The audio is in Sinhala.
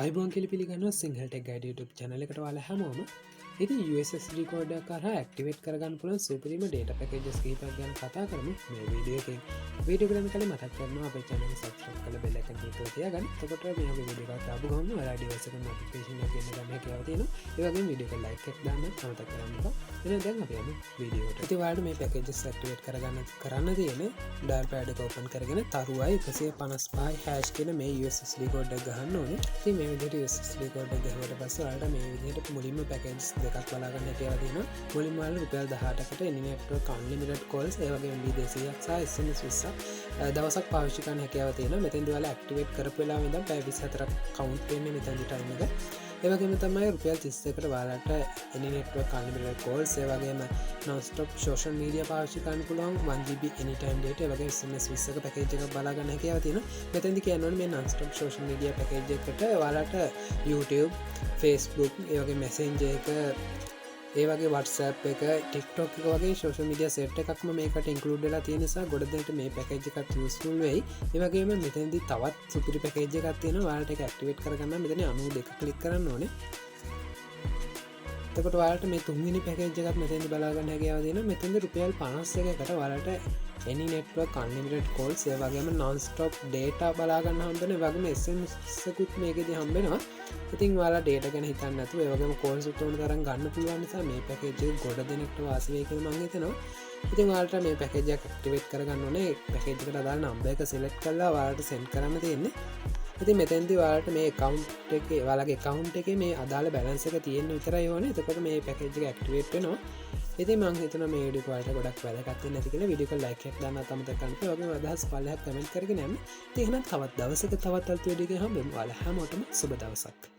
අයිබෝන් කෙලි පිළිගන්න සිංහලට ගඩ YouTube චනල එකට වාල හැමෝම ඉති USSD කෝඩ කර ක්ටිවේට කරගන්න පුළන් සුපරිම ඩේට පැකජස් කීප ගැන කතා කරම මේ වීඩියෝකින් වීඩිය කරන කල මතක් කරන අප චනල සබස්්‍රප් කල බෙල්ලක තෝතිය ගන්න තකොට මේ විඩියක අබ ගන්න රඩියසක නොටිකේෂන ගන්න ගන්න කියවතින ඒවගේ විඩියක ලයික් දාන්න මතක් කරන්න එන දැන් අපයම වීඩියෝට ඇතිවාඩ මේ පැකජස් ක්ටිවේට කරන්න තියෙන ඩර් පෑඩ කෝපන් කරගෙන තරුවයි 155 හැෂ් කියන මේ USSD කෝඩ් ගහන්න ඕනේ ති මේ විදිට USSD කෝඩ් ගහවට පස්සවාට මේ විදිහට මුලින්ම පැකජස් දෙකක් බලාගන්න හැකවතින මුලින්මල් රුපියල් 18කට එනිනට්ව කන්ලිමිටඩ් කොල්ස් ඒවගේ MB 200ක් සහ SMS 20ක් දවසක් පාවිච්චි කරන්න හැකියාව තියෙනවා මෙතෙන්දි ඔයාලා ඇක්ටිවේට් කරපු වෙලාව ඉඳන් පැය 24ක් කවුන්ට් වෙන්නේ මෙතෙන්දි ටයිම් එක ඒවගේම තමයි රුපියල් 31කට ඔයාලට එනිනෙට්වර්ක් අන්ලිමිටඩ් කෝල්ස් ඒවගේම non-stop social media පාවිච්චි කරන්න පුළුවන් 1GB anytime data ඒවගේ SMS 20ක පැකේජ් එකක් බලාගන්න හැකියාව තියෙනවා මෙතෙන්දි කියන්න ඕනේ මේ non-stop social media පැකේජ් එකට ඔයාලට YouTube Facebook ඒවගේ Messenger එක ඒවගේ WhatsApp එක TikTok එක වගේ social media set එකක්ම මේකට include වෙලා තියෙන නිසා ගොඩ දෙනෙක්ට මේ පැකේජ් එකත් useful වෙයි. ඒ වගේම මෙතෙන්දි තවත් සුපිරි පැකේජ් එකක් තියෙනවා. ඔයාලට ඒක activate කරගන්න මෙතන 92 click කරන්න ඕනේ. එතකොට ඔයාලට මේ තුන්වෙනි පැකේජ් එකත් මෙතෙන්දි බලා ගන්න හැකියාව තියෙනවා. මෙතෙන්දි රුපියල් 51කට ඔයාලට any network unlimited calls ඒ වගේම non stop data බලා ගන්න හම්බෙන ඒ වගේම SMS එකකුත් මේකෙදි හම්බෙනවා. ඉතින් ඔයාලා data ගැන හිතන්න නැතුව ඒ වගේම calls උත් ඕන තරම් ගන්න පුළුවන් නිසා මේ පැකේජ් එක ගොඩ දෙනෙක්ට වාසි වෙයි කියලා මම හිතනවා. ඉතින් ඔයාලට මේ පැකේජ් එක ඇක්ටිවේට් කරගන්න ඕනේ. පැකේජ් එකට අදාළ නම්බර් එක select කරලා ඔයාලට send කරන්න තියෙන්නේ. ඉතින් මෙතෙන්දි ඔයාලට මේ account එකේ ඔයාලගේ account එකේ මේ අදාළ balance එක තියෙන්න විතරයි ඕනේ. එතකොට මේ පැකේජ් එක ඇක්ටිවේට් වෙනවා. ඉතින් මම හිතනවා මේ වීඩියෝ එක ඔයාලට ගොඩක් වැදගත් වෙන්න ඇති කියලා වීඩියෝ එක ලයික් එකක් දාන්න අමතක කරන්න. ඒ වගේම අදහස් පල්ලෙහාට කමෙන්ට් කරගෙන යන්න. ඉතින් එහෙනම් තවත් දවසක තවත් අලුත් වීඩියෝ එකකින් හම්බෙමු. ඔයාලා හැමෝටම සුබ දවසක්.